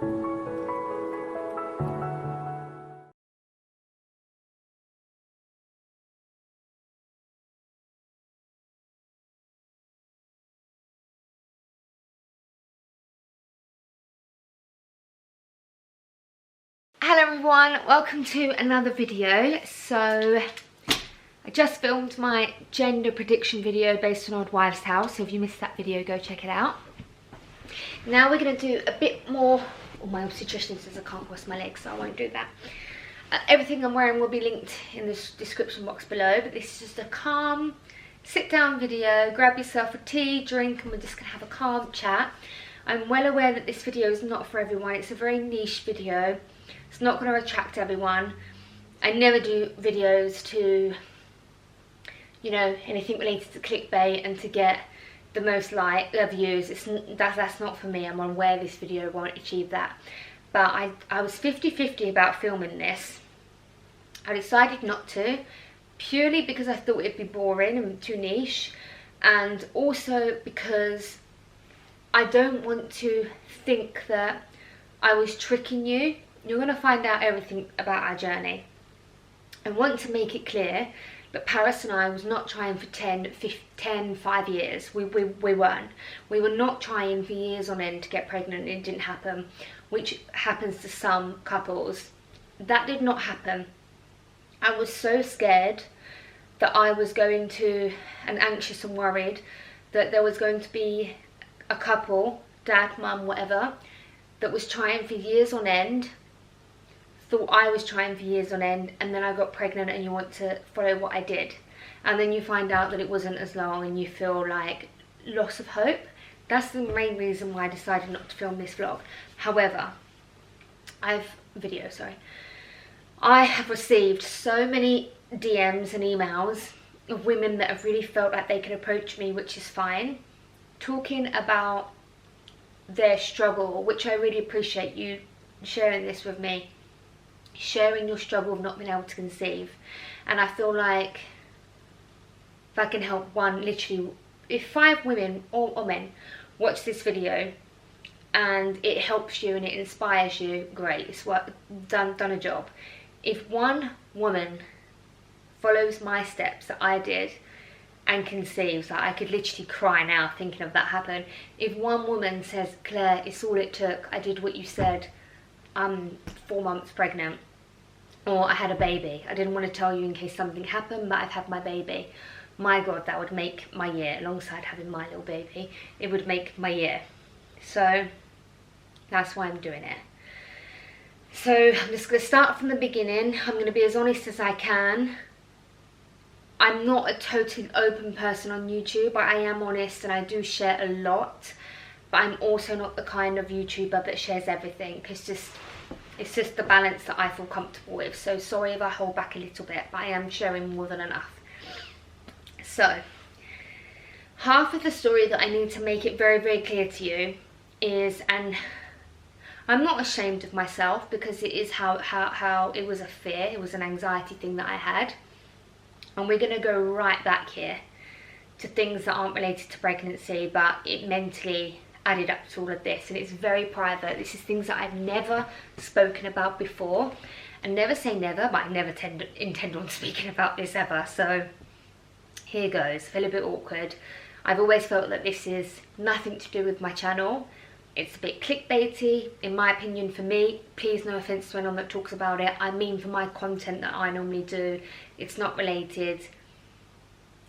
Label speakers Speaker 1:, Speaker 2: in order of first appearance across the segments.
Speaker 1: Hello everyone, welcome to another video. So I just filmed my gender prediction video based on Odd Wives House, so if you missed that video, go check it out. Now we're going to do a bit more. Oh, my obstetrician says I can't cross my legs, so I won't do that. Everything I'm wearing will be linked in the description box below, but this is just a calm sit down video. Grab yourself a tea, drink, and we're just going to have a calm chat. I'm well aware that this video is not for everyone. It's a very niche video. It's not going to attract everyone. I never do videos to, you know, anything related to clickbait and to get the most views. That's not for me. I'm aware this video won't achieve that. But I was 50-50 about filming this. I decided not to, purely because I thought it'd be boring and too niche, and also because I don't want to think that I was tricking you. You're going to find out everything about our journey. I want to make it clear that Paris and I was not trying for 5 years. We weren't. We were not trying for years on end to get pregnant. It didn't happen, which happens to some couples. That did not happen. I was so scared that I was going to, and anxious and worried, that there was going to be a couple, dad, mum, whatever, that was trying for years on end, thought I was trying for years on end, and then I got pregnant and you want to follow what I did, and then you find out that it wasn't as long and you feel like loss of hope. That's the main reason why I decided not to film this vlog. However, I have received so many DMs and emails of women that have really felt like they can approach me, which is fine, talking about their struggle, which I really appreciate you sharing this with me, sharing your struggle of not being able to conceive. And I feel like if I can help literally, if 5 women or men watch this video and it helps you and it inspires you, great, it's done a job. If one woman follows my steps that I did and conceives, like I could literally cry now thinking of that happen. If one woman says, Claire, it's all it took, I did what you said, I'm 4 months pregnant, or I had a baby, I didn't want to tell you in case something happened, but I've had my baby. My God, that would make my year. Alongside having my little baby, it would make my year. So that's why I'm doing it. So I'm just going to start from the beginning. I'm going to be as honest as I can. I'm not a totally open person on YouTube, but I am honest and I do share a lot. But I'm also not the kind of YouTuber that shares everything. It's just the balance that I feel comfortable with. So sorry if I hold back a little bit, but I am sharing more than enough. So half of the story that I need to make it very, very clear to you is, and I'm not ashamed of myself, because it is how it was a fear, it was an anxiety thing that I had. And we're going to go right back here to things that aren't related to pregnancy, but it mentally added up to all of this. And it's very private. This is things that I've never spoken about before. And never say never, but I never intend on speaking about this ever. So here goes. Feel a bit awkward. I've always felt that this is nothing to do with my channel. It's a bit clickbaity, in my opinion, for me. Please, no offence to anyone that talks about it. I mean, for my content that I normally do, it's not related.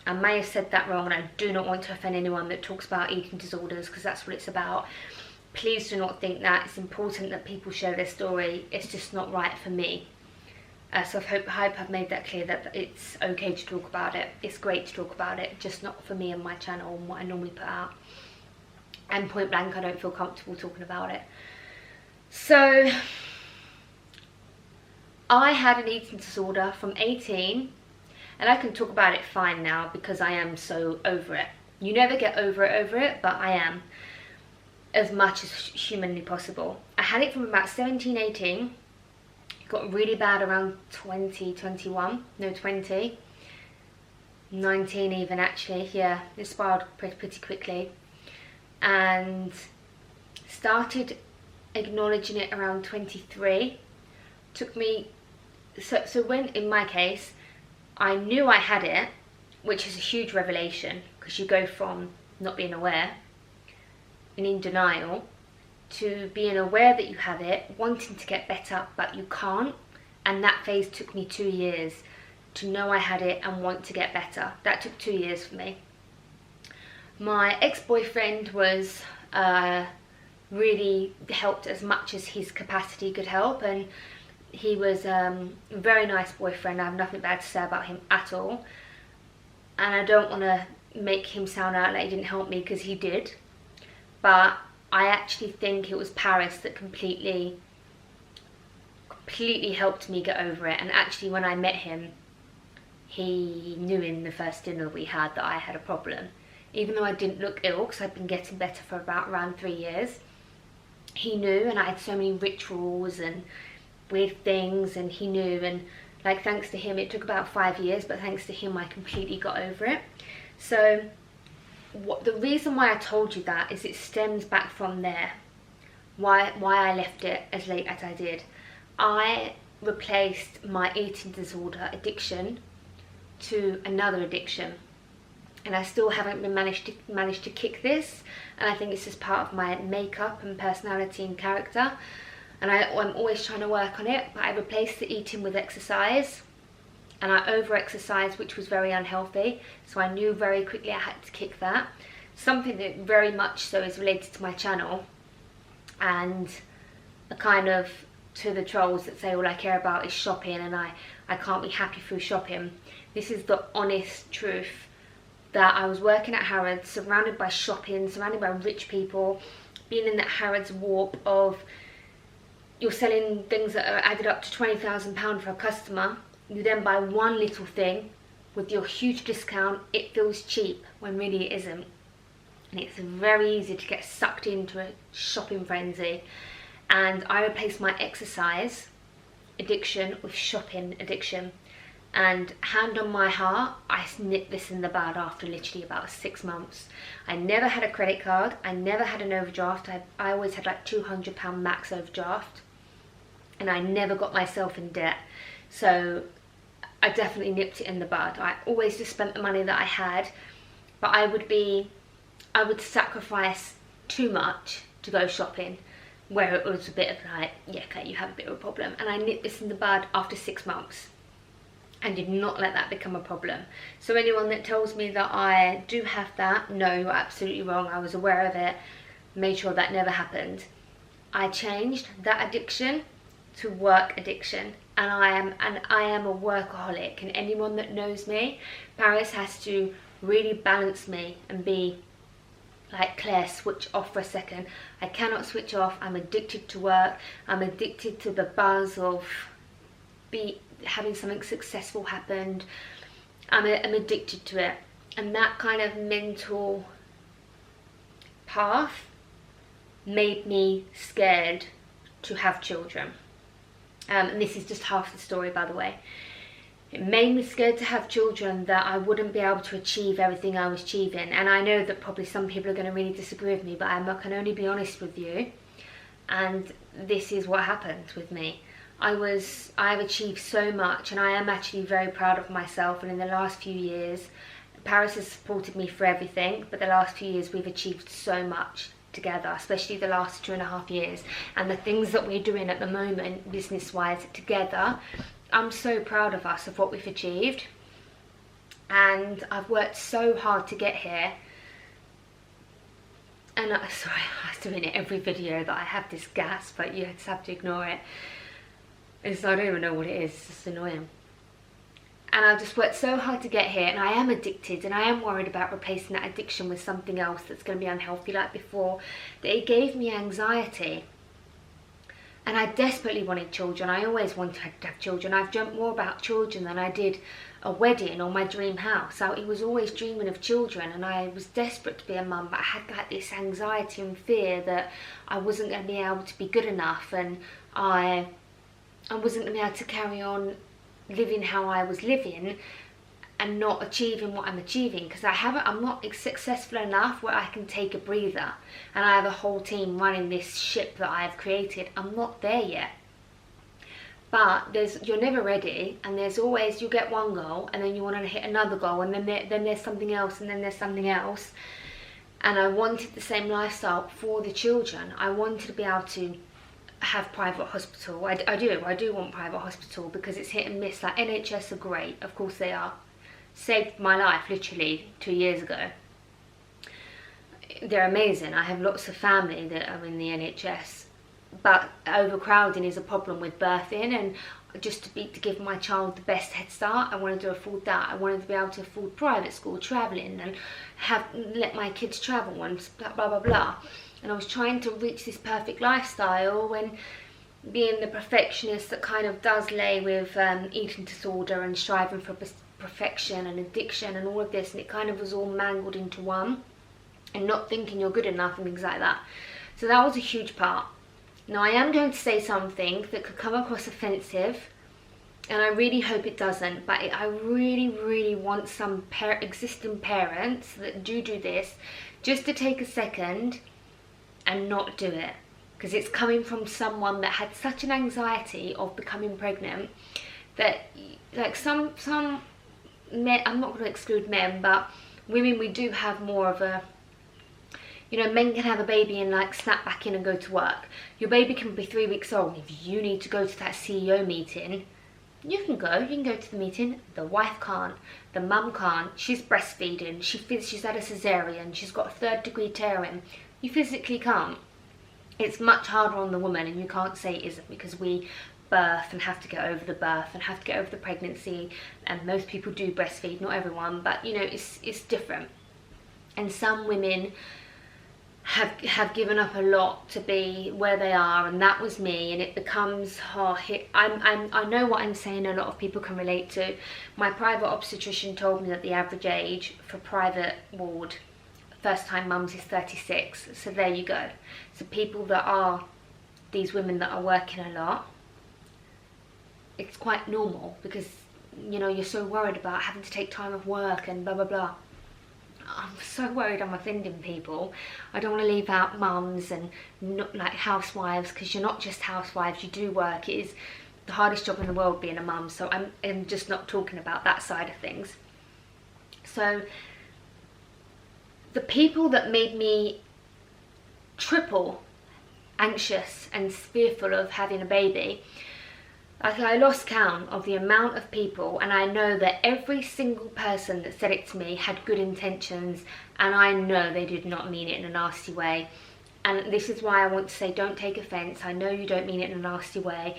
Speaker 1: I may have said that wrong, and I do not want to offend anyone that talks about eating disorders, because that's what it's about. Please do not think that. It's important that people share their story. It's just not right for me. So I hope I've made that clear, that it's okay to talk about it. It's great to talk about it, just not for me and my channel and what I normally put out. And point blank, I don't feel comfortable talking about it. So I had an eating disorder from 18, and I can talk about it fine now because I am so over it. You never get over it, but I am, as much as humanly possible. I had it from about 17, 18. It got really bad around 20, 21, no 20, 19 even actually, yeah, it spiraled pretty quickly. And started acknowledging it around 23. Took me, so when, in my case, I knew I had it, which is a huge revelation, because you go from not being aware and in denial to being aware that you have it, wanting to get better, but you can't. And that phase took me 2 years to know I had it and want to get better. That took 2 years for me. My ex-boyfriend was really helped as much as his capacity could help, and he was a very nice boyfriend. I have nothing bad to say about him at all, and I don't want to make him sound out like he didn't help me, because he did. But I actually think it was Paris that completely helped me get over it. And actually, when I met him, he knew in the first dinner we had that I had a problem. Even though I didn't look ill, because I'd been getting better for around 3 years, he knew, and I had so many rituals and weird things, and he knew. And like, thanks to him, it took about 5 years, but thanks to him I completely got over it. So the reason why I told you that is it stems back from there, why I left it as late as I did. I replaced my eating disorder addiction to another addiction, and I still haven't been managed to kick this, and I think it's just part of my makeup and personality and character, and I'm always trying to work on it. But I replaced the eating with exercise, and I over-exercised, which was very unhealthy, so I knew very quickly I had to kick that. Something that very much so is related to my channel, and a kind of, to the trolls that say all I care about is shopping and I can't be happy through shopping. This is the honest truth, that I was working at Harrods, surrounded by shopping, surrounded by rich people, being in that Harrods warp of you're selling things that are added up to £20,000 for a customer. You then buy one little thing with your huge discount. It feels cheap when really it isn't. And it's very easy to get sucked into a shopping frenzy. And I replaced my exercise addiction with shopping addiction. And hand on my heart, I nipped this in the bud after literally about 6 months. I never had a credit card. I never had an overdraft. I always had like £200 max overdraft. And I never got myself in debt. So I definitely nipped it in the bud. I always just spent the money that I had. But I would sacrifice too much to go shopping, where it was a bit of like, yeah, okay, you have a bit of a problem. And I nipped this in the bud after 6 months and did not let that become a problem. So anyone that tells me that I do have that, no, you're absolutely wrong. I was aware of it, made sure that never happened. I changed that addiction to work addiction, and I am a workaholic. And anyone that knows me, Paris has to really balance me and be like, Claire, switch off for a second. I cannot switch off. I'm addicted to work. I'm addicted to the buzz of having something successful happened. I'm addicted to it. And that kind of mental path made me scared to have children. And this is just half the story, by the way. It made me scared to have children, that I wouldn't be able to achieve everything I was achieving. And I know that probably some people are going to really disagree with me, but I can only be honest with you. And this is what happened with me. I've achieved so much, and I am actually very proud of myself. And in the last few years, Paris has supported me for everything, but the last few years we've achieved so much together, especially the last 2.5 years. And the things that we're doing at the moment, business-wise, together, I'm so proud of us, of what we've achieved. And I've worked so hard to get here. And sorry, I was doing it every video that I have this gas, but you just have to ignore it. I don't even know what it is, it's just annoying. And I've just worked so hard to get here, and I am addicted, and I am worried about replacing that addiction with something else that's going to be unhealthy like before. That it gave me anxiety. And I desperately wanted children. I always wanted to have children. I've dreamt more about children than I did a wedding or my dream house. I was always dreaming of children, and I was desperate to be a mum, but I had like this anxiety and fear that I wasn't going to be able to be good enough, and I wasn't going to be able to carry on living how I was living and not achieving what I'm achieving, because I'm not successful enough where I can take a breather and I have a whole team running this ship that I have created. I'm not there yet. But you're never ready, and there's always, you get one goal and then you want to hit another goal, and then there's something else, and then there's something else. And I wanted the same lifestyle for the children. I wanted to be able to have private hospital. I do want private hospital, because it's hit and miss. Like, NHS are great, of course they are. Saved my life literally 2 years ago. They're amazing. I have lots of family that are in the NHS, but overcrowding is a problem with birthing, and just to give my child the best head start, I wanted to afford that. I wanted to be able to afford private school, travelling, and let my kids travel, and blah blah blah blah. And I was trying to reach this perfect lifestyle, when being the perfectionist that kind of does lay with eating disorder and striving for perfection and addiction and all of this, and it kind of was all mangled into one, and not thinking you're good enough and things like that. So that was a huge part. Now, I am going to say something that could come across offensive, and I really hope it doesn't, but I really, really want some existing parents that do this just to take a second and not do it, because it's coming from someone that had such an anxiety of becoming pregnant that, like, some men, I'm not going to exclude men, but women, we do have more of a, you know, men can have a baby and like snap back in and go to work. Your baby can be 3 weeks old. If you need to go to that CEO meeting, you can go to the meeting. The wife can't, the mum can't. She's breastfeeding, she's had a cesarean, she's got a 3rd degree tearing. You physically can't. It's much harder on the woman, and you can't say it isn't, because we birth and have to get over the birth and have to get over the pregnancy, and most people do breastfeed, not everyone, but you know, it's different. And some women have given up a lot to be where they are, and that was me. And it becomes, I know what I'm saying, a lot of people can relate to. My private obstetrician told me that the average age for private ward first time mums is 36. So there you go. So people that are, these women that are working a lot, it's quite normal, because you know, you're so worried about having to take time off work and blah blah blah. I'm so worried I'm offending people. I don't want to leave out mums and not like housewives, because you're not just housewives, you do work. It is the hardest job in the world being a mum, so I'm just not talking about that side of things. So the people that made me triple anxious and fearful of having a baby, like, I lost count of the amount of people, and I know that every single person that said it to me had good intentions, and I know they did not mean it in a nasty way. And this is why I want to say, don't take offence. I know you don't mean it in a nasty way,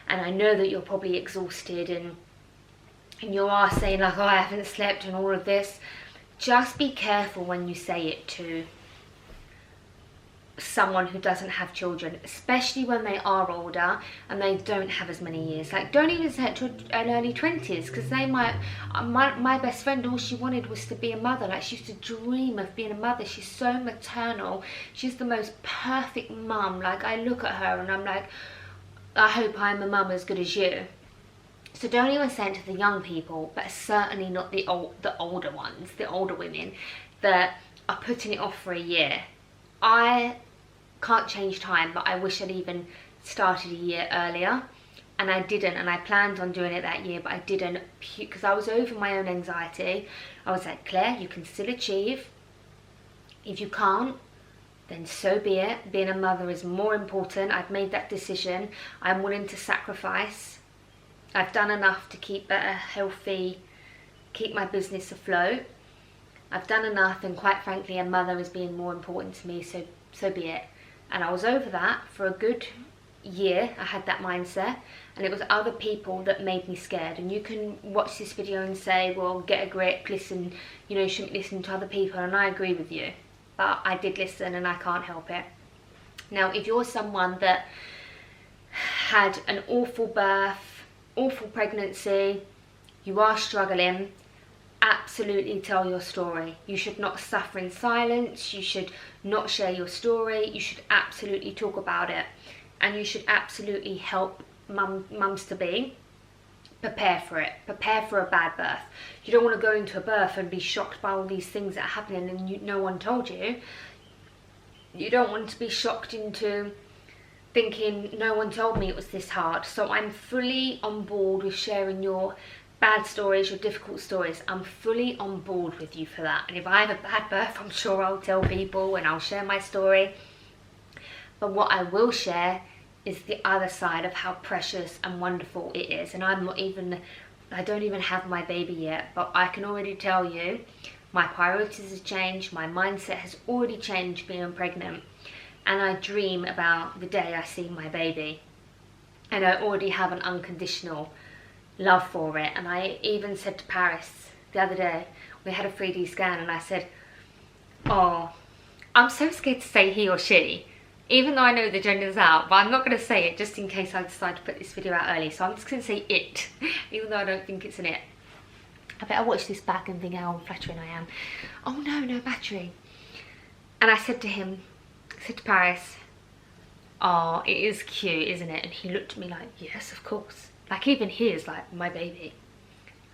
Speaker 1: and I know that you're probably exhausted, and you are saying like, oh, I haven't slept and all of this. Just be careful when you say it to someone who doesn't have children, especially when they are older and they don't have as many years. Like, don't even say it to an early 20s, because they might, my best friend, all she wanted was to be a mother. Like, she used to dream of being a mother. She's so maternal. She's the most perfect mum. Like, I look at her and I'm like, I hope I'm a mum as good as you. So don't even say it to the young people, but certainly not the older ones, the older women that are putting it off for a year. I can't change time, but I wish I'd even started a year earlier, and I didn't, and I planned on doing it that year, but I didn't, because I was over my own anxiety. I was like, Claire, you can still achieve. If you can't, then so be it. Being a mother is more important. I've made that decision. I'm willing to sacrifice. I've done enough to keep a healthy, keep my business afloat. I've done enough, and quite frankly, a mother is being more important to me, so be it. And I was over that for a good year. I had that mindset, and it was other people that made me scared. And you can watch this video and say, well, get a grip, listen, you know, you shouldn't listen to other people, and I agree with you, but I did listen, and I can't help it. Now, if you're someone that had an awful birth, awful pregnancy, you are struggling, absolutely tell your story. You should not suffer in silence. You should not share your story. You should absolutely talk about it, and you should absolutely help mums to be, prepare for it. Prepare for a bad birth. You don't want to go into a birth and be shocked by all these things that are happening and no one told you. You don't want to be shocked into thinking, no one told me it was this hard. So I'm fully on board with sharing your bad stories, your difficult stories. I'm fully on board with you for that. And if I have a bad birth, I'm sure I'll tell people and I'll share my story. But what I will share is the other side of how precious and wonderful it is. And I don't even have my baby yet, but I can already tell you my priorities have changed, my mindset has already changed being pregnant, and I dream about the day I see my baby. And I already have an unconditional love for it. And I even said to Paris the other day, we had a 3D scan, and I said, oh, I'm so scared to say he or she, even though I know the gender's out, but I'm not going to say it just in case I decide to put this video out early. So I'm just going to say it, even though I don't think it's an it. I better watch this back and think how flattering I am. Oh no, no battery. And I said to him, I said to Paris, oh, it is cute, isn't it? And he looked at me like, yes, of course. Like, even he is like, my baby.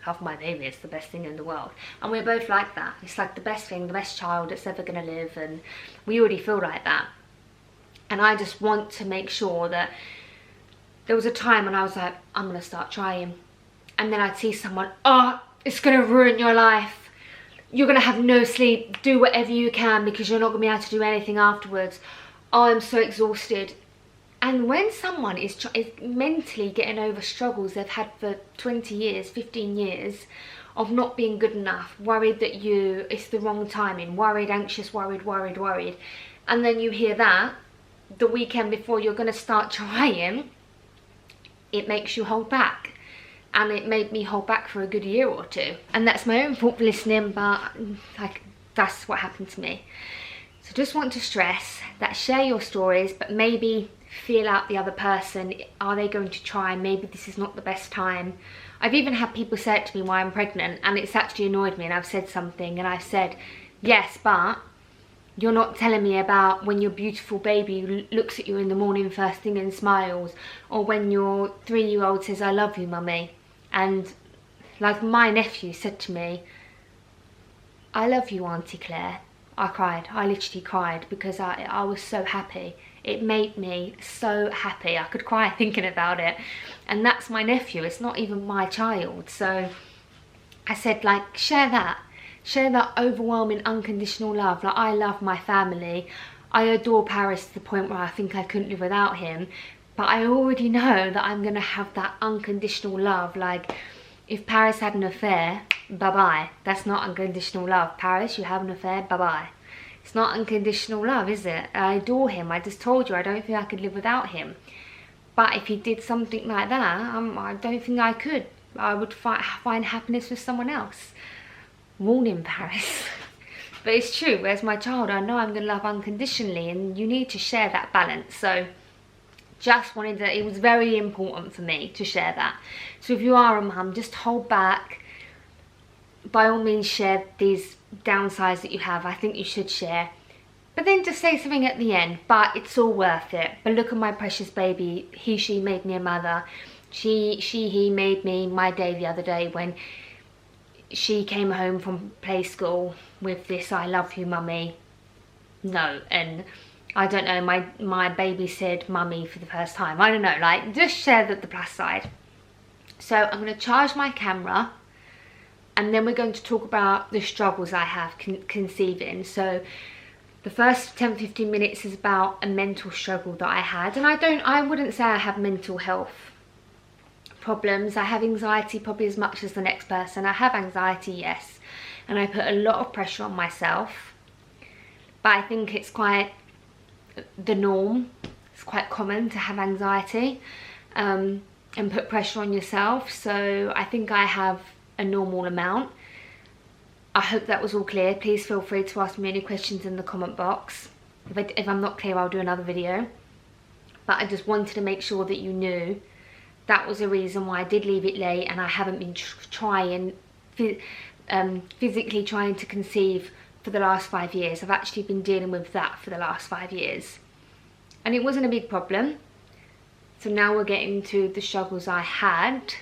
Speaker 1: Love my baby, it's the best thing in the world. And we're both like that. It's like the best thing, the best child that's ever going to live. And we already feel like that. And I just want to make sure that there was a time when I was like, I'm going to start trying. And then I'd see someone, oh, it's going to ruin your life. You're going to have no sleep. Do whatever you can because you're not going to be able to do anything afterwards. Oh, I'm so exhausted. And when someone is mentally getting over struggles they've had for 20 years, 15 years of not being good enough, worried that it's the wrong timing, worried, anxious, worried. And then you hear that the weekend before you're going to start trying, it makes you hold back. And it made me hold back for a good year or two. And that's my own fault for listening, but like, that's what happened to me. So just want to stress that share your stories, but maybe feel out the other person. Are they going to try? Maybe this is not the best time. I've even had people say it to me while I'm pregnant, and it's actually annoyed me, and I've said something and I've said, yes, but you're not telling me about when your beautiful baby looks at you in the morning first thing and smiles, or when your 3-year-old says, I love you, mummy. And like my nephew said to me, I love you, Auntie Claire. I cried. I literally cried because I was so happy. It made me so happy. I could cry thinking about it. And that's my nephew. It's not even my child. So I said, like, share that. Share that overwhelming unconditional love. Like, I love my family. I adore Paris to the point where I think I couldn't live without him. But I already know that I'm going to have that unconditional love. Like, if Paris had an affair, bye-bye. That's not unconditional love. Paris, you have an affair, bye-bye. It's not unconditional love, is it? I adore him. I just told you I don't think I could live without him. But if he did something like that, I don't think I could. I would find happiness with someone else. Warning, Paris. But it's true. Whereas my child, I know I'm going to love unconditionally, and you need to share that balance. So just wanted to, it was very important for me to share that. So if you are a mum, just hold back. By all means, share these downsides that you have. I think you should share. But then just say something at the end, but it's all worth it. But look at my precious baby. He, she made me a mother. He made me my day the other day when she came home from play school with this, I love you, mummy. No, and I don't know, my baby said mummy for the first time. I don't know, like, just share the plus side. So I'm going to charge my camera, and then we're going to talk about the struggles I have conceiving. So the first 10-15 minutes is about a mental struggle that I had. And I wouldn't say I have mental health problems. I have anxiety probably as much as the next person. I have anxiety, yes. And I put a lot of pressure on myself. But I think it's quite the norm. It's quite common to have anxiety and put pressure on yourself. So I think I have a normal amount. I hope that was all clear. Please feel free to ask me any questions in the comment box. If I'm not clear, I'll do another video. But I just wanted to make sure that you knew that was a reason why I did leave it late, and I haven't been physically trying to conceive for the last 5 years. I've actually been dealing with that for the last 5 years. And it wasn't a big problem. So now we're getting to the struggles I had.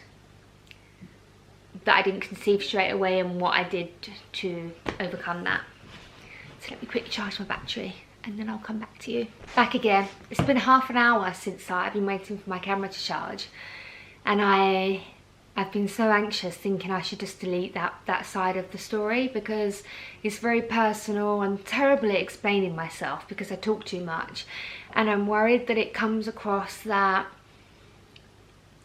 Speaker 1: that I didn't conceive straight away and what I did to overcome that. So let me quickly charge my battery and then I'll come back to you. Back again. It's been half an hour since I've been waiting for my camera to charge, and I've been so anxious thinking I should just delete that side of the story because it's very personal. I'm terrible at explaining myself because I talk too much, and I'm worried that it comes across that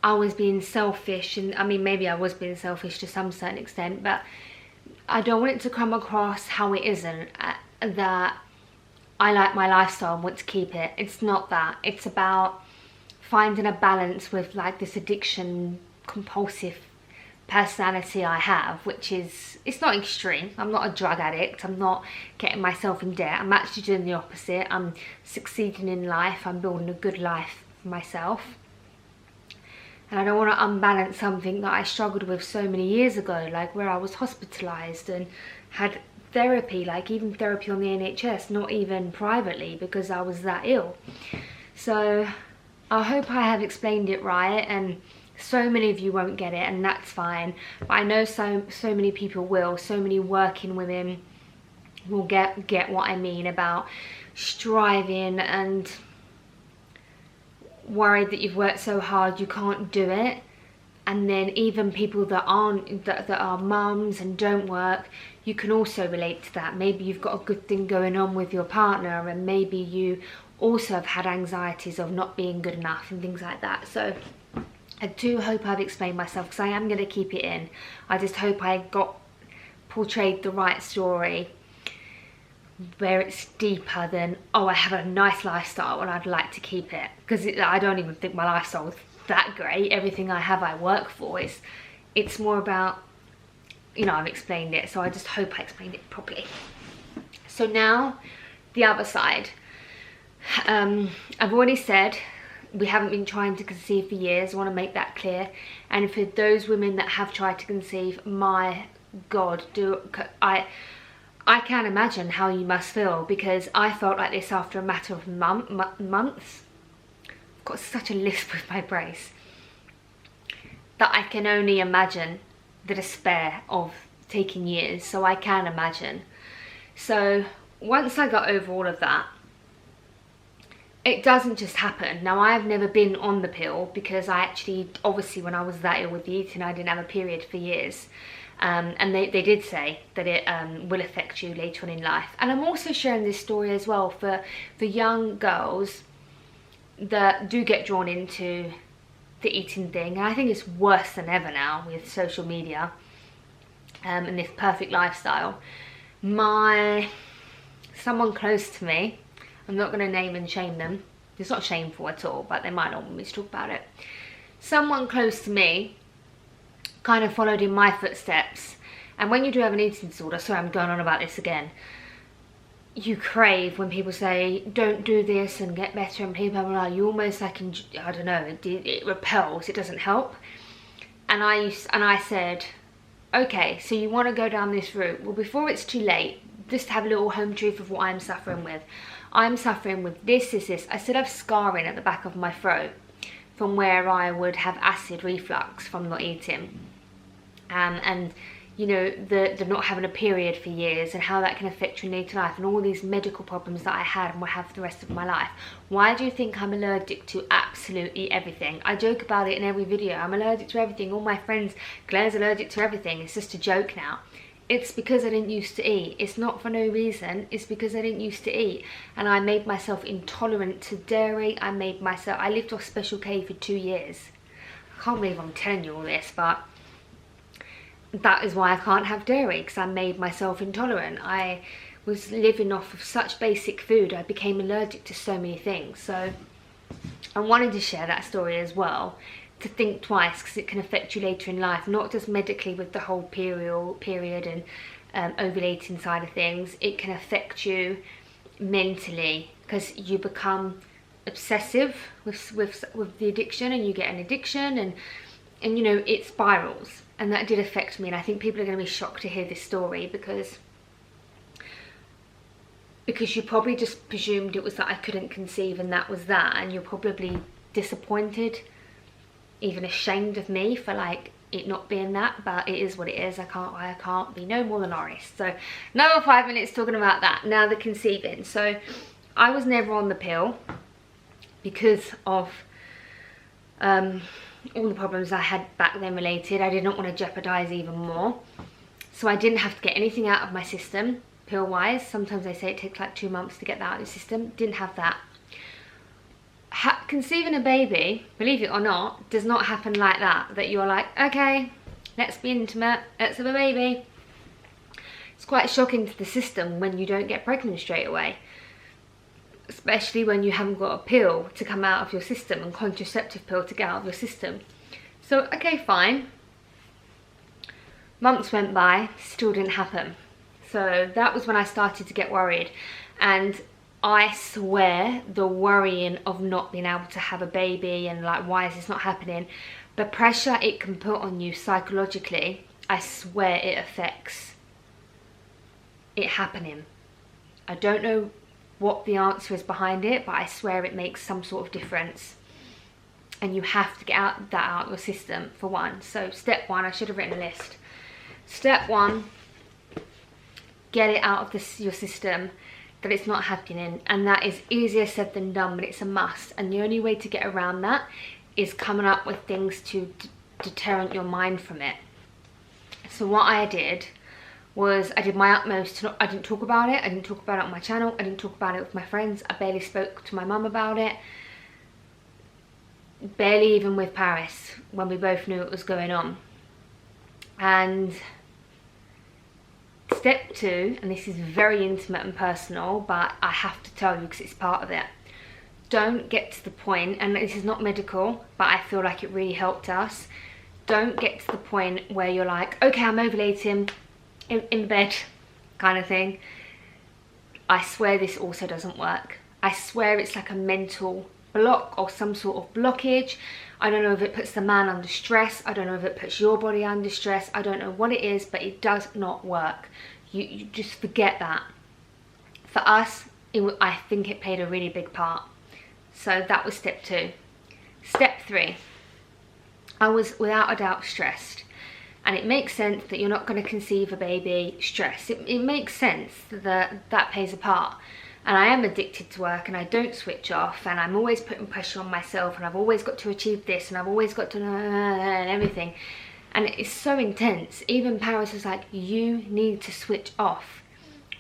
Speaker 1: I was being selfish, and I mean maybe I was being selfish to some certain extent, but I don't want it to come across how it isn't, that I like my lifestyle and want to keep it. It's not that. It's about finding a balance with like this addiction compulsive personality I have, which is, it's not extreme. I'm not a drug addict. I'm not getting myself in debt. I'm actually doing the opposite. I'm succeeding in life. I'm building a good life for myself. And I don't want to unbalance something that I struggled with so many years ago, like where I was hospitalised and had therapy, like even therapy on the NHS, not even privately, because I was that ill. So I hope I have explained it right, and so many of you won't get it, and that's fine. But I know so many people will. So many working women will get what I mean about striving and worried that you've worked so hard you can't do it. And then even people that are mums and don't work, you can also relate to that. Maybe you've got a good thing going on with your partner, and maybe you also have had anxieties of not being good enough and things like that. So I do hope I've explained myself, because I am going to keep it in. I just hope I portrayed the right story, where it's deeper than, oh, I have a nice lifestyle and I'd like to keep it. Because I don't even think my lifestyle is that great. Everything I have I work for. It's more about, you know, I've explained it, so I just hope I explained it properly. So now the other side. I've already said we haven't been trying to conceive for years. I want to make that clear. And for those women that have tried to conceive, my God, I can't imagine how you must feel, because I felt like this after a matter of months. I've got such a lisp with my brace that I can only imagine the despair of taking years. So I can imagine. So once I got over all of that, it doesn't just happen. Now, I've never been on the pill because I actually, obviously when I was that ill with the eating, I didn't have a period for years. And they did say that it will affect you later on in life. And I'm also sharing this story as well for young girls that do get drawn into the eating thing. And I think it's worse than ever now with social media and this perfect lifestyle. Someone close to me, I'm not going to name and shame them. It's not shameful at all, but they might not want me to talk about it. Someone close to me kind of followed in my footsteps. And when you do have an eating disorder, sorry, I'm going on about this again, you crave when people say don't do this and get better, and blah, blah, blah. You almost like, I don't know, it repels, it doesn't help. And I said, okay, so you want to go down this route. Well, before it's too late, just have a little home truth of what I'm suffering with. I'm suffering with this. I still have scarring at the back of my throat from where I would have acid reflux from not eating. And you know, the not having a period for years, and how that can affect your later life, and all these medical problems that I had and will have for the rest of my life. Why do you think I'm allergic to absolutely everything? I joke about it in every video. I'm allergic to everything. All my friends, Claire's allergic to everything. It's just a joke now. It's because I didn't used to eat. It's not for no reason. It's because I didn't used to eat. And I made myself intolerant to dairy. I lived off Special K for 2 years. I can't believe I'm telling you all this, but that is why I can't have dairy, because I made myself intolerant. I was living off of such basic food. I became allergic to so many things. So I wanted to share that story as well, to think twice, because it can affect you later in life, not just medically with the whole period and ovulating side of things. It can affect you mentally, because you become obsessive with the addiction, and you get an addiction, and you know, it spirals. And that did affect me, and I think people are going to be shocked to hear this story, because you probably just presumed it was that I couldn't conceive and that was that, and you're probably disappointed, even ashamed of me for like it not being that, but it is what it is. I can't be no more than honest. So another 5 minutes talking about that. Now the conceiving. So I was never on the pill because of all the problems I had back then related. I did not want to jeopardize even more. So I didn't have to get anything out of my system, pill-wise. Sometimes they say it takes like 2 months to get that out of your system. Didn't have that. Conceiving a baby, believe it or not, does not happen like that. That you're like, okay, let's be intimate, let's have a baby. It's quite shocking to the system when you don't get pregnant straight away. Especially when you haven't got a pill to come out of your system and contraceptive pill to get out of your system. So, okay, fine. Months went by, still didn't happen. So that was when I started to get worried. And I swear the worrying of not being able to have a baby and like, why is this not happening? The pressure it can put on you psychologically, I swear it affects it happening. I don't know what the answer is behind it, but I swear it makes some sort of difference. And you have to get that out of your system, for one. So step one, I should have written a list. Step one, get it out of your system, that it's not happening. And that is easier said than done, but it's a must. And the only way to get around that is coming up with things to deterrent your mind from it. So what I did was I did my utmost to I didn't talk about it. I didn't talk about it on my channel. I didn't talk about it with my friends. I barely spoke to my mum about it. Barely even with Paris, when we both knew what was going on. And step two, and this is very intimate and personal, but I have to tell you because it's part of it. Don't get to the point, and this is not medical, but I feel like it really helped us. Don't get to the point where you're like, okay, I'm ovulating in bed kind of thing. I swear this also doesn't work. I swear it's like a mental block or some sort of blockage. I don't know if it puts the man under stress. I don't know if it puts your body under stress. I don't know what it is, but it does not work. You just forget that. For us, I think it played a really big part. So that was step two. Step three, I was without a doubt stressed. And it makes sense that you're not going to conceive a baby stressed. It makes sense that that plays a part. And I am addicted to work and I don't switch off, and I'm always putting pressure on myself, and I've always got to achieve this, and I've always got to and everything. And it's so intense. Even Paris was like, you need to switch off.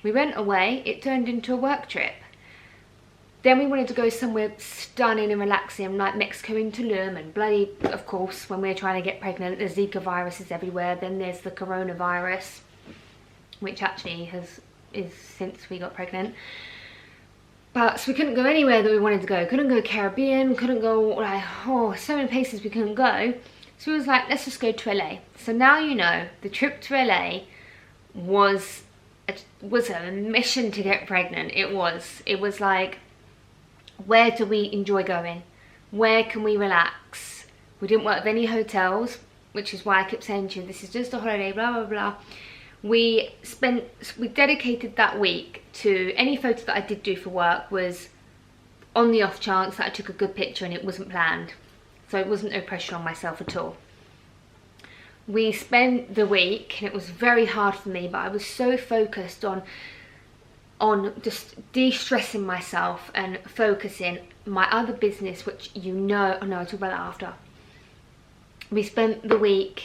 Speaker 1: We went away, it turned into a work trip. Then we wanted to go somewhere stunning and relaxing, like Mexico in Tulum, and bloody, of course, when we're trying to get pregnant, the Zika virus is everywhere. Then there's the coronavirus, which actually is since we got pregnant. But so we couldn't go anywhere that we wanted to go. Couldn't go Caribbean, couldn't go, like, oh, so many places we couldn't go. So we was like, let's just go to LA. So now you know, the trip to LA was a mission to get pregnant. It was like, where do we enjoy going? Where can we relax? We didn't work with any hotels, which is why I kept saying to you, this is just a holiday, blah, blah, blah. We dedicated that week to any photo that I did do for work was on the off chance that I took a good picture and it wasn't planned. So it wasn't no pressure on myself at all. We spent the week, and it was very hard for me, but I was so focused on just de-stressing myself and focusing my other business, which you know, oh no, I'll talk about that after. We spent the week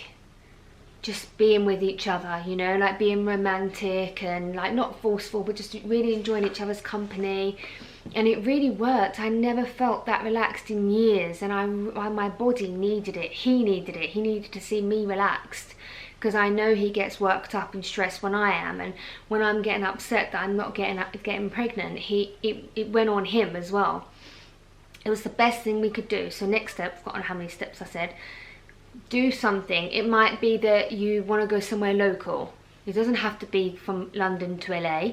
Speaker 1: just being with each other, you know, like being romantic and like not forceful, but just really enjoying each other's company. And it really worked. I never felt that relaxed in years, and my body needed it. He needed to see me relaxed, because I know he gets worked up and stressed when I am, and when I'm getting upset that I'm not getting pregnant, it went on him as well. It was the best thing we could do. So next step, I've forgotten how many steps I said. Do something. It might be that you want to go somewhere local. It doesn't have to be from London to LA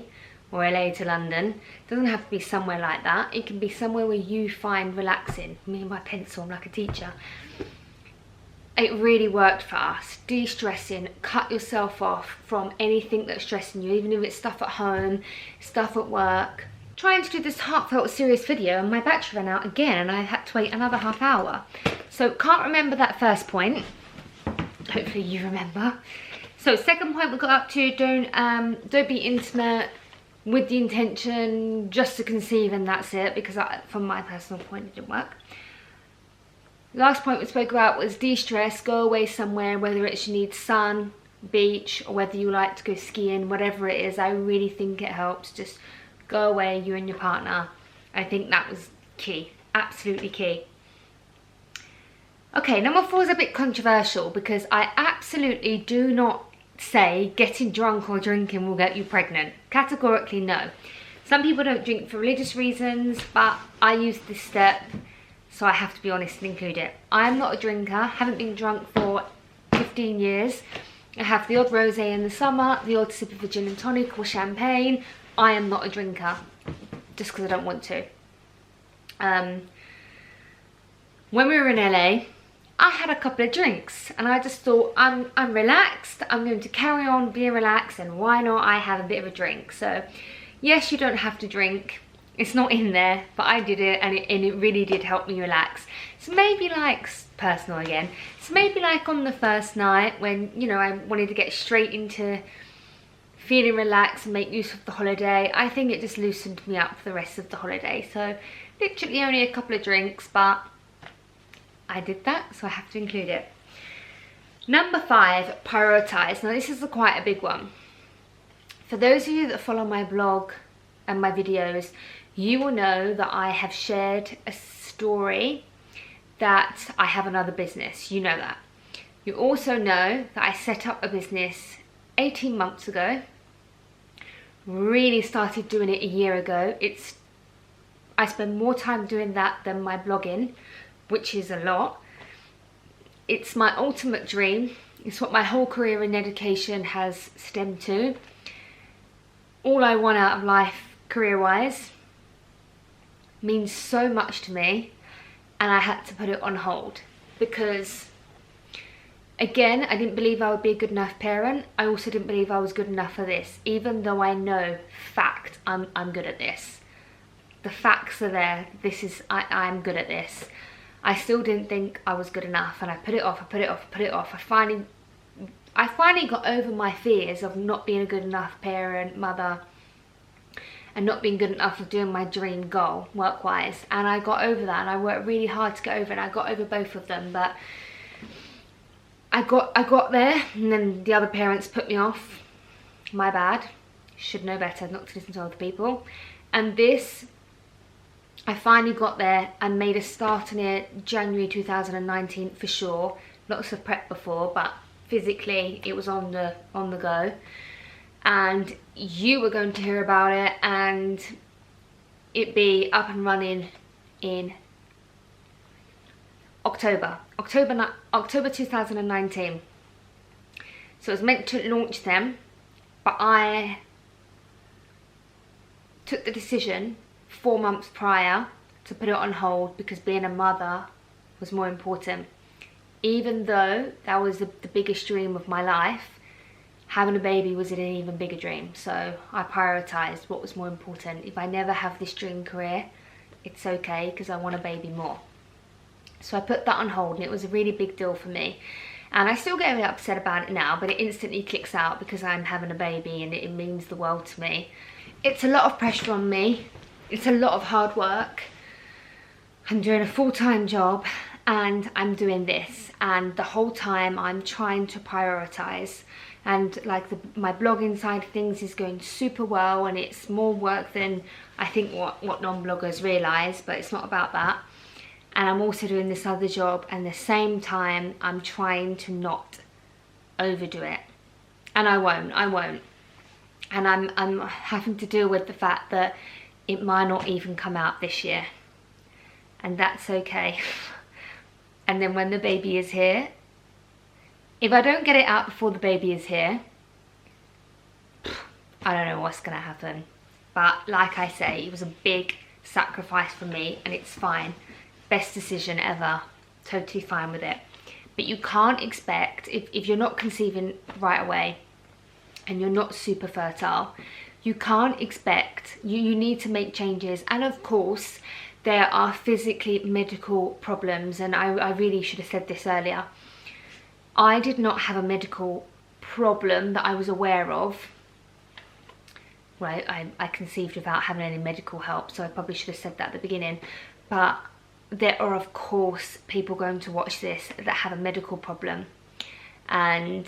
Speaker 1: or LA to London. It doesn't have to be somewhere like that. It can be somewhere where you find relaxing. Me and my pencil, I'm like a teacher. It really worked for us. De-stressing, cut yourself off from anything that's stressing you, even if it's stuff at home, stuff at work. Trying to do this heartfelt, serious video, and my battery ran out again, and I had to wait another half hour. So can't remember that first point. hopefully you remember. So second point we got up to, don't be intimate with the intention just to conceive and that's it, because from my personal point it didn't work. Last point we spoke about was de-stress, go away somewhere, whether it's you need sun, beach, or whether you like to go skiing, whatever it is. I really think it helps. Just go away, you and your partner. I think that was key, absolutely key. Okay, number 4 is a bit controversial because I absolutely do not say getting drunk or drinking will get you pregnant. Categorically no. Some people don't drink for religious reasons, but I use this step, so I have to be honest and include it. I'm not a drinker, haven't been drunk for 15 years. I have the odd rosé in the summer, the odd sip of a gin and tonic or champagne. I am not a drinker, just because I don't want to. When we were in LA, I had a couple of drinks and I just thought, I'm relaxed, I'm going to carry on being relaxed, and why not I have a bit of a drink. So yes, you don't have to drink, it's not in there, but I did it and it really did help me relax. So maybe like, personal again, so maybe like on the first night when, you know, I wanted to get straight into feeling relaxed and make use of the holiday, I think it just loosened me up for the rest of the holiday. So literally only a couple of drinks, but I did that, so I have to include it. Number 5, prioritize. Now this is quite a big one. For those of you that follow my blog and my videos, you will know that I have shared a story that I have another business. You know that. You also know that I set up a business 18 months ago. Really started doing it a year ago. I spend more time doing that than my blogging, which is a lot. It's my ultimate dream. It's what my whole career in education has stemmed to. All I want out of life, career-wise, means so much to me, and I had to put it on hold because, again, I didn't believe I would be a good enough parent. I also didn't believe I was good enough for this, even though I know, fact, I'm good at this. The facts are there. I'm good at this. I still didn't think I was good enough, and I put it off, I put it off, I put it off. I finally got over my fears of not being a good enough parent, mother, and not being good enough of doing my dream goal, work-wise. And I got over that, and I worked really hard to get over it, and I got over both of them, but I got there, and then the other parents put me off. My bad. Should know better not to listen to other people. And this, I finally got there and made a start on it January 2019 for sure. Lots of prep before, but physically it was on the go. And you were going to hear about it and it be up and running in October 2019. So it was meant to launch them, but I took the decision 4 months prior to put it on hold because being a mother was more important. Even though that was the biggest dream of my life, having a baby was an even bigger dream. So I prioritized what was more important. If I never have this dream career, it's okay because I want a baby more. So I put that on hold, and it was a really big deal for me. And I still get a bit upset about it now, but it instantly clicks out because I'm having a baby and it means the world to me. It's a lot of pressure on me. It's a lot of hard work. I'm doing a full-time job and I'm doing this, and the whole time I'm trying to prioritize, and like my blogging side of things is going super well, and it's more work than I think what non-bloggers realize, but it's not about that. And I'm also doing this other job, and at the same time I'm trying to not overdo it, and I won't, and I'm having to deal with the fact that it might not even come out this year, and that's okay. And then when the baby is here, if I don't get it out before the baby is here, I don't know what's gonna happen. But like I say, it was a big sacrifice for me, and it's fine. Best decision ever, totally fine with it. But you can't expect, if you're not conceiving right away and you're not super fertile, you can't expect, you need to make changes. And of course, there are physically medical problems, and I really should have said this earlier. I did not have a medical problem that I was aware of. Right, I conceived without having any medical help, so I probably should have said that at the beginning. But there are, of course, people going to watch this that have a medical problem. And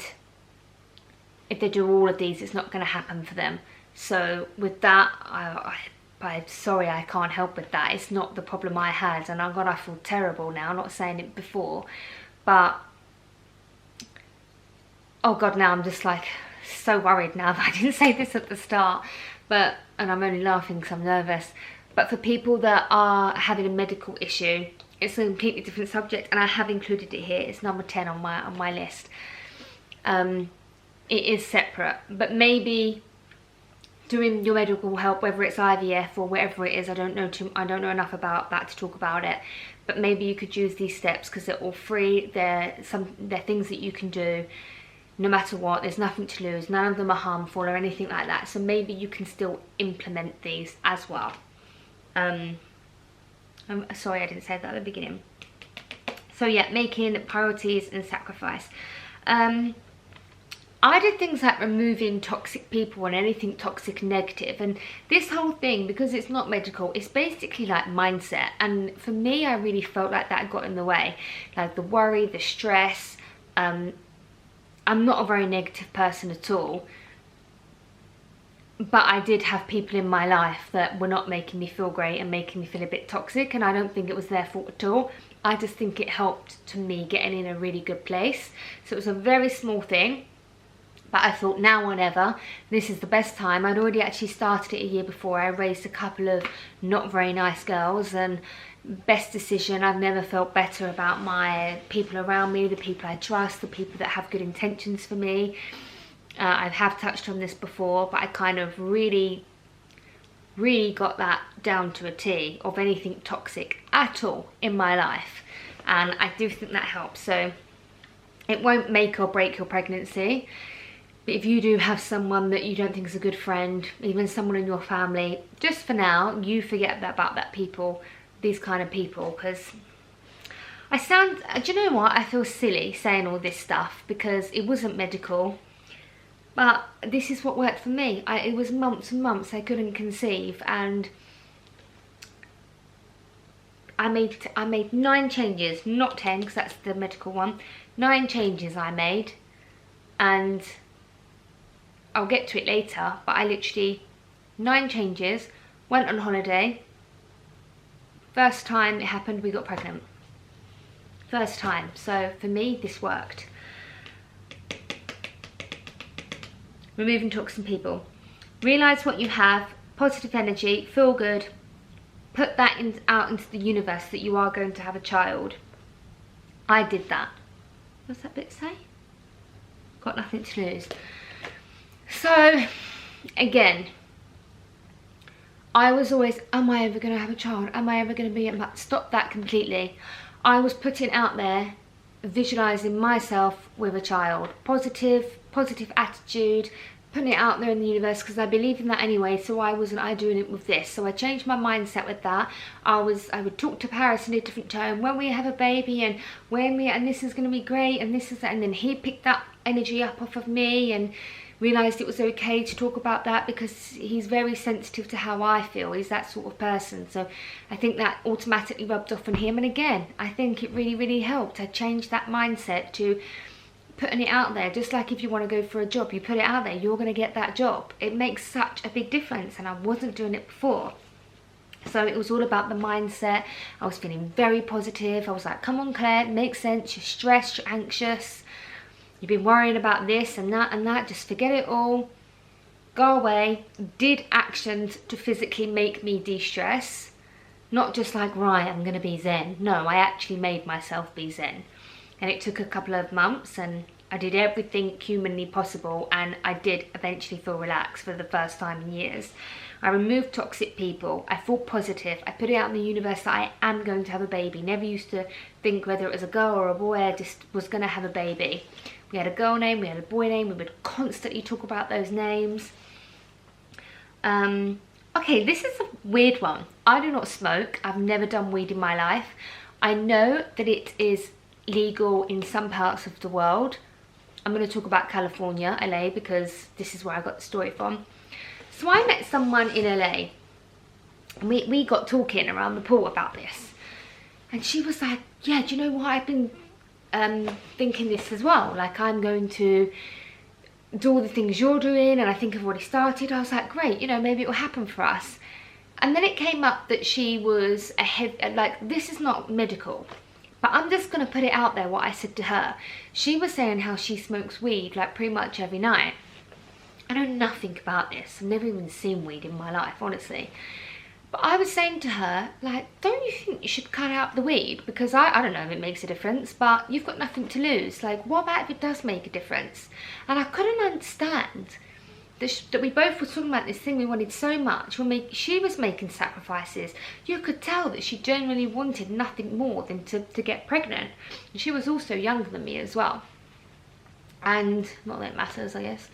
Speaker 1: if they do all of these, it's not going to happen for them. So with that, I'm sorry, I can't help with that. It's not the problem I had, and I feel terrible now. I'm not saying it before, but oh God, now I'm just like so worried now that I didn't say this at the start. And I'm only laughing because I'm nervous. But for people that are having a medical issue, it's a completely different subject, and I have included it here. It's number 10 on my list. It is separate, but maybe doing your medical help, whether it's IVF or whatever it is, I don't know enough about that to talk about it. But maybe you could use these steps because they're all free. They're things that you can do no matter what. There's nothing to lose. None of them are harmful or anything like that. So maybe you can still implement these as well. I'm sorry I didn't say that at the beginning. So yeah, making priorities and sacrifice. I did things like removing toxic people and anything toxic and negative. And this whole thing, because it's not medical, it's basically like mindset. And for me, I really felt like that got in the way. Like the worry, the stress. I'm not a very negative person at all. But I did have people in my life that were not making me feel great and making me feel a bit toxic. And I don't think it was their fault at all. I just think it helped to me getting in a really good place. So it was a very small thing. But I thought now or never, this is the best time. I'd already actually started it a year before. I raised a couple of not very nice girls, and best decision. I've never felt better about my people around me, the people I trust, the people that have good intentions for me. I have touched on this before, but I kind of really got that down to a T of anything toxic at all in my life. And I do think that helps. So it won't make or break your pregnancy. But if you do have someone that you don't think is a good friend, even someone in your family, just for now, you forget about that people, these kind of people, because do you know what? I feel silly saying all this stuff because it wasn't medical, but this is what worked for me. It was months and months I couldn't conceive, and I made 9 changes, not 10, because that's the medical one. 9 changes I made, and I'll get to it later, but I literally 9 changes, went on holiday. First time it happened, we got pregnant. First time. So for me, this worked. Removing toxic people. Realize what you have, positive energy, feel good. Put that out into the universe that you are going to have a child. I did that. What's that bit say? Got nothing to lose. So, again, I was always, am I ever going to have a child? Am I ever going to be a... Stop that completely. I was putting out there, visualising myself with a child. Positive attitude, putting it out there in the universe because I believe in that anyway, so why wasn't I doing it with this? So I changed my mindset with that. I would talk to Paris in a different tone. When we have a baby and this is going to be great and this is that, and then he picked that energy up off of me and realised it was okay to talk about that because he's very sensitive to how I feel. He's that sort of person. So I think that automatically rubbed off on him. And again, I think it really helped. I changed that mindset to putting it out there. Just like if you want to go for a job, you put it out there, you're going to get that job. It makes such a big difference, and I wasn't doing it before. So it was all about the mindset. I was feeling very positive. I was like, come on Claire, it makes sense. You're stressed, you're anxious. You've been worrying about this and that, just forget it all, go away. Did actions to physically make me de-stress, not just like, right, I'm gonna be zen. No, I actually made myself be zen. And it took a couple of months, and I did everything humanly possible, and I did eventually feel relaxed for the first time in years. I removed toxic people, I thought positive, I put it out in the universe that I am going to have a baby. Never used to think whether it was a girl or a boy, I just was gonna have a baby. We had a girl name, we had a boy name, we would constantly talk about those names. Okay, this is a weird one. I do not smoke, I've never done weed in my life. I know that it is legal in some parts of the world. I'm going to talk about California, LA, because this is where I got the story from. So I met someone in LA, and we got talking around the pool about this. And she was like, yeah, do you know what, I've been thinking this as well. Like, I'm going to do all the things you're doing, and I think I've already started. I was like, great, you know, maybe it will happen for us. And then it came up that she was like, this is not medical, but I'm just going to put it out there what I said to her. She was saying how she smokes weed like pretty much every night. I know nothing about this. I've never even seen weed in my life, honestly. But I was saying to her, like, don't you think you should cut out the weed? Because I don't know if it makes a difference, but you've got nothing to lose. Like, what about if it does make a difference? And I couldn't understand that we both were talking about this thing we wanted so much. She was making sacrifices. You could tell that she genuinely wanted nothing more than to get pregnant. And she was also younger than me as well. And not that it matters, I guess.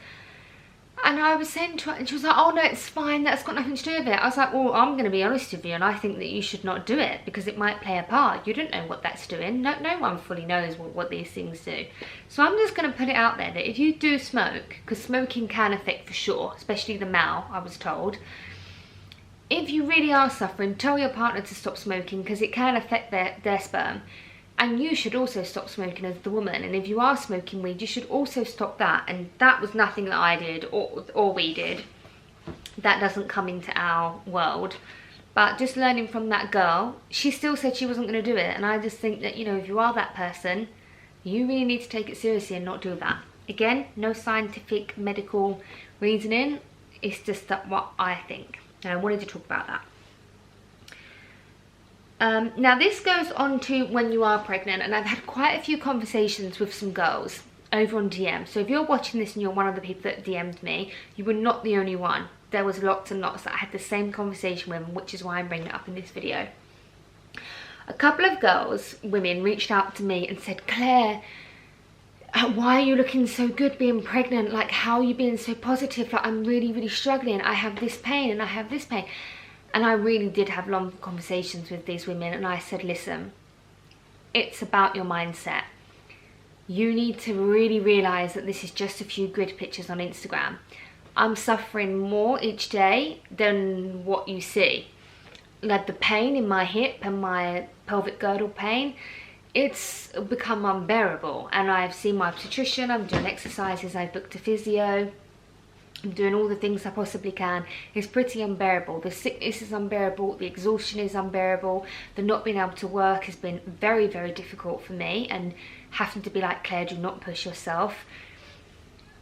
Speaker 1: And I was saying to her, and she was like, oh no, it's fine, that's got nothing to do with it. I was like, well, I'm going to be honest with you, and I think that you should not do it, because it might play a part. You don't know what that's doing. No one fully knows what these things do. So I'm just going to put it out there that if you do smoke, because smoking can affect for sure, especially the male, I was told. If you really are suffering, tell your partner to stop smoking, because it can affect their sperm. And you should also stop smoking as the woman. And if you are smoking weed, you should also stop that. And that was nothing that I did or we did. That doesn't come into our world. But just learning from that girl, she still said she wasn't going to do it. And I just think that, you know, if you are that person, you really need to take it seriously and not do that. Again, no scientific medical reasoning. It's just that what I think. And I wanted to talk about that. Now this goes on to when you are pregnant, and I've had quite a few conversations with some girls over on DM. So if you're watching this and you're one of the people that DM'd me, you were not the only one. There was lots and lots that I had the same conversation with, which is why I'm bringing it up in this video. A couple of girls, women, reached out to me and said, Claire, why are you looking so good being pregnant? Like, how are you being so positive? Like, I'm really, really struggling. I have this pain and I have this pain. And I really did have long conversations with these women, and I said, listen, it's about your mindset. You need to really realise that this is just a few grid pictures on Instagram. I'm suffering more each day than what you see. Like the pain in my hip and my pelvic girdle pain, it's become unbearable. And I've seen my obstetrician, I'm doing exercises, I've booked a physio. I'm doing all the things I possibly can. It's pretty unbearable. The sickness is unbearable. The exhaustion is unbearable. The not being able to work has been very, very difficult for me. And having to be like, Claire, do not push yourself.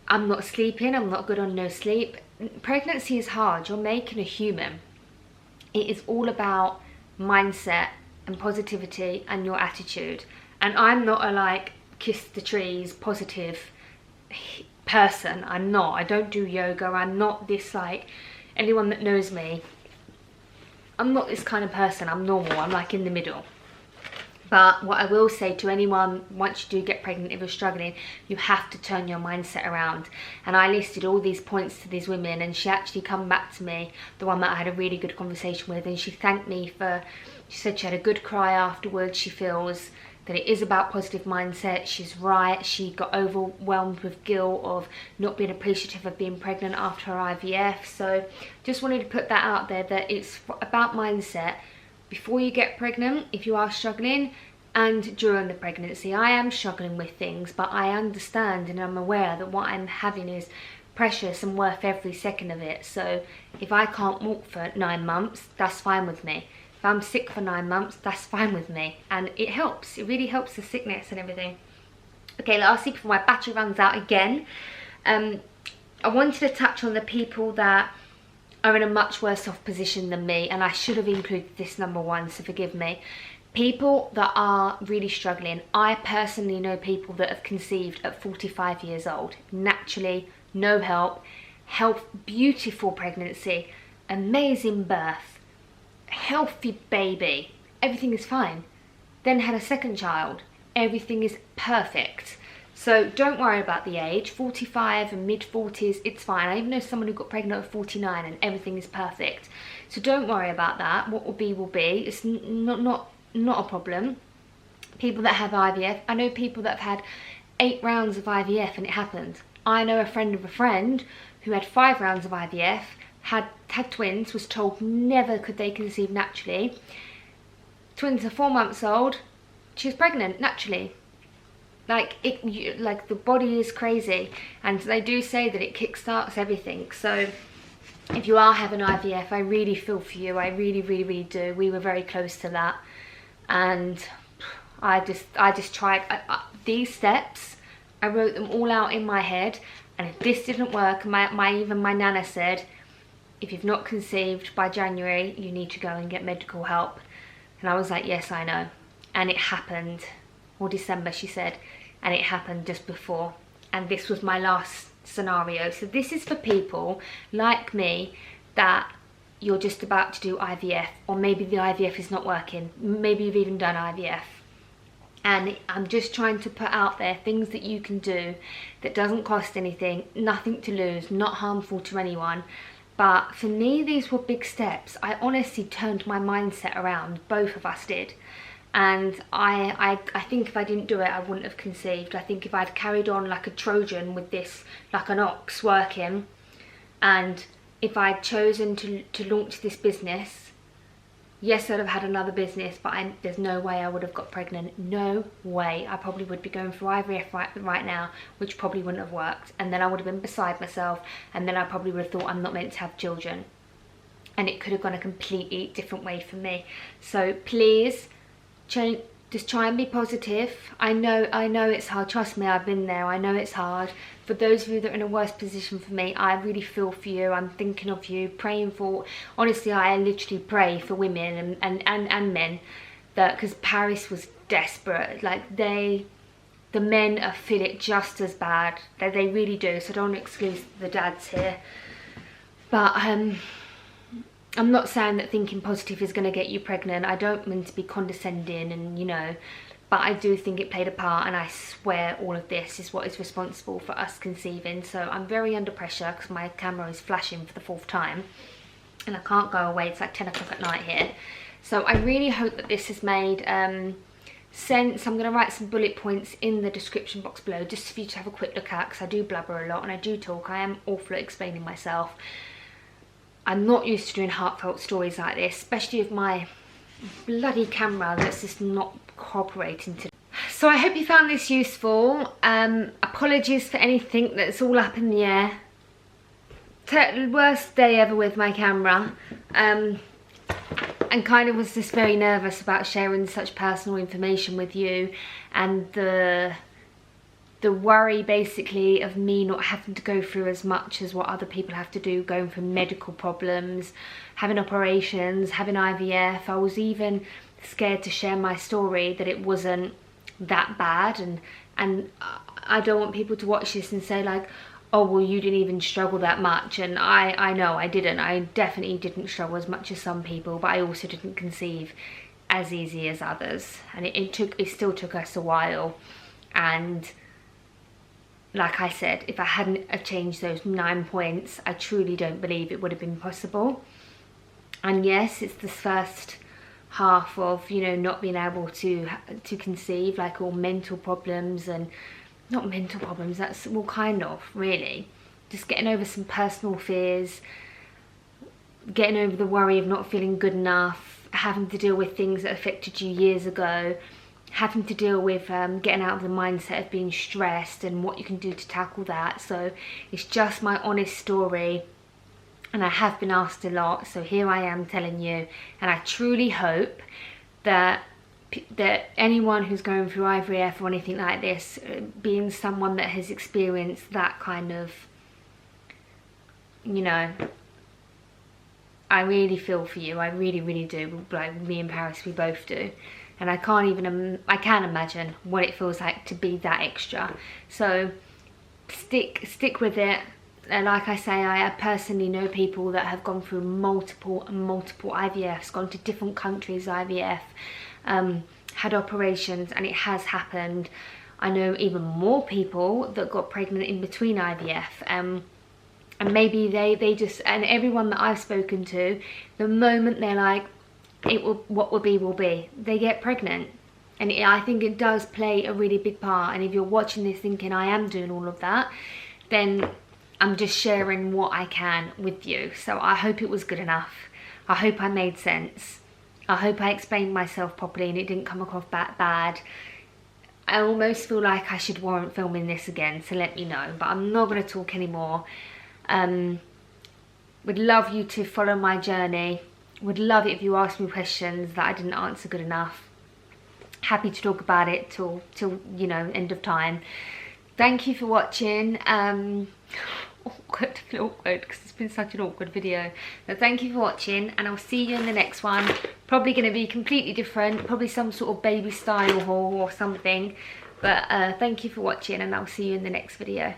Speaker 1: I'm not sleeping. I'm not good on no sleep. Pregnancy is hard. You're making a human. It is all about mindset and positivity and your attitude. And I'm not a like kiss the trees positive person. I'm not. I don't do yoga. I'm not this, like, anyone that knows me, I'm not this kind of person. I'm normal. I'm like in the middle. But what I will say to anyone, once you do get pregnant, if you're struggling, you have to turn your mindset around. And I listed all these points to these women, and she actually come back to me, the one that I had a really good conversation with, and she thanked me for, she said she had a good cry afterwards. She feels that it is about positive mindset. She's right. She got overwhelmed with guilt of not being appreciative of being pregnant after her IVF. So just wanted to put that out there, that it's about mindset before you get pregnant, if you are struggling, and during the pregnancy. I am struggling with things, but I understand and I'm aware that what I'm having is precious and worth every second of it. So if I can't walk for 9 months, that's fine with me. If I'm sick for 9 months, that's fine with me. And it helps. It really helps the sickness and everything. Okay, lastly, before my battery runs out again, I wanted to touch on the people that are in a much worse off position than me. And I should have included this number one, so forgive me. People that are really struggling. I personally know people that have conceived at 45 years old. Naturally, no help. Health, beautiful pregnancy, amazing birth. Healthy baby, everything is fine. Then had a second child, everything is perfect. So don't worry about the age. 45 and mid-40s, it's fine. I even know someone who got pregnant at 49 and everything is perfect. So don't worry about that. What will be will be. It's not a problem. People that have IVF, I know people that have had 8 rounds of IVF and it happened. I know a friend of a friend who had 5 rounds of IVF, had twins, was told never could they conceive naturally. Twins are 4 months old, she was pregnant naturally. Like the body is crazy, and they do say that it kickstarts everything. So if you are having IVF, I really feel for you. I really do. We were very close to that, and I just tried these steps. I wrote them all out in my head, and if this didn't work, even my nana said, if you've not conceived by January, you need to go and get medical help. And I was like, yes, I know. And it happened, or December, she said, and it happened just before. And this was my last scenario. So this is for people like me that you're just about to do IVF, or maybe the IVF is not working. Maybe you've even done IVF. And I'm just trying to put out there things that you can do that doesn't cost anything, nothing to lose, not harmful to anyone. But for me, these were big steps. I honestly turned my mindset around. Both of us did. And I think if I didn't do it, I wouldn't have conceived. I think if I'd carried on like a Trojan with this, like an ox working, and if I'd chosen to launch this business, yes, I'd have had another business, but there's no way I would have got pregnant. No way. I probably would be going through IVF right now, which probably wouldn't have worked. And then I would have been beside myself, and then I probably would have thought I'm not meant to have children. And it could have gone a completely different way for me. So please, just try and be positive. I know it's hard. Trust me, I've been there. I know it's hard. For those of you that are in a worse position for me, I really feel for you. I'm thinking of you, praying for. Honestly, I literally pray for women and men, that because Paris was desperate. Like the men feel it just as bad. They really do. So I don't want to exclude the dads here, but I'm not saying that thinking positive is going to get you pregnant. I don't mean to be condescending, and you know, but I do think it played a part, and I swear all of this is what is responsible for us conceiving. So I'm very under pressure because my camera is flashing for the 4th time and I can't go away. It's like 10 o'clock at night here. So I really hope that this has made sense. I'm going to write some bullet points in the description box below just for you to have a quick look at, because I do blabber a lot and I do talk. I am awful at explaining myself. I'm not used to doing heartfelt stories like this, especially with my bloody camera that's just not cooperating today. So I hope you found this useful. Apologies for anything that's all up in the air. Worst day ever with my camera. And kind of was just very nervous about sharing such personal information with you, and the worry basically of me not having to go through as much as what other people have to do, going through medical problems, having operations, having IVF. I was even scared to share my story, that it wasn't that bad, and I don't want people to watch this and say like, oh well, you didn't even struggle that much. And I know I didn't. I definitely didn't struggle as much as some people, but I also didn't conceive as easy as others, and it still took us a while. And like I said, if I hadn't have changed those 9 points, I truly don't believe it would have been possible. And yes, it's the first half of, you know, not being able to conceive, like all mental problems, and not mental problems, that's well kind of really just getting over some personal fears, getting over the worry of not feeling good enough, having to deal with things that affected you years ago, having to deal with getting out of the mindset of being stressed and what you can do to tackle that. So it's just my honest story, and I have been asked a lot, so here I am telling you. And I truly hope that anyone who's going through IVF or anything like this, being someone that has experienced that kind of, you know, I really feel for you. I really do. Like me and Paris, we both do. And I can imagine what it feels like to be that extra. So stick with it. And like I say, I personally know people that have gone through multiple IVFs, gone to different countries IVF, had operations, and it has happened. I know even more people that got pregnant in between IVF, and maybe they just, and everyone that I've spoken to, the moment they're like, what will be will be, they get pregnant. And I think it does play a really big part. And if you're watching this thinking I am doing all of that, then I'm just sharing what I can with you. So I hope it was good enough. I hope I made sense. I hope I explained myself properly and it didn't come across bad. I almost feel like I should warrant filming this again, so let me know. But I'm not going to talk anymore. Would love you to follow my journey. Would love it if you asked me questions that I didn't answer good enough. Happy to talk about it till you know, end of time. Thank you for watching. Awkward because it's been such an awkward video. But thank you for watching, and I'll see you in the next one. Probably going to be completely different, probably some sort of baby style haul or something. But thank you for watching, and I'll see you in the next video.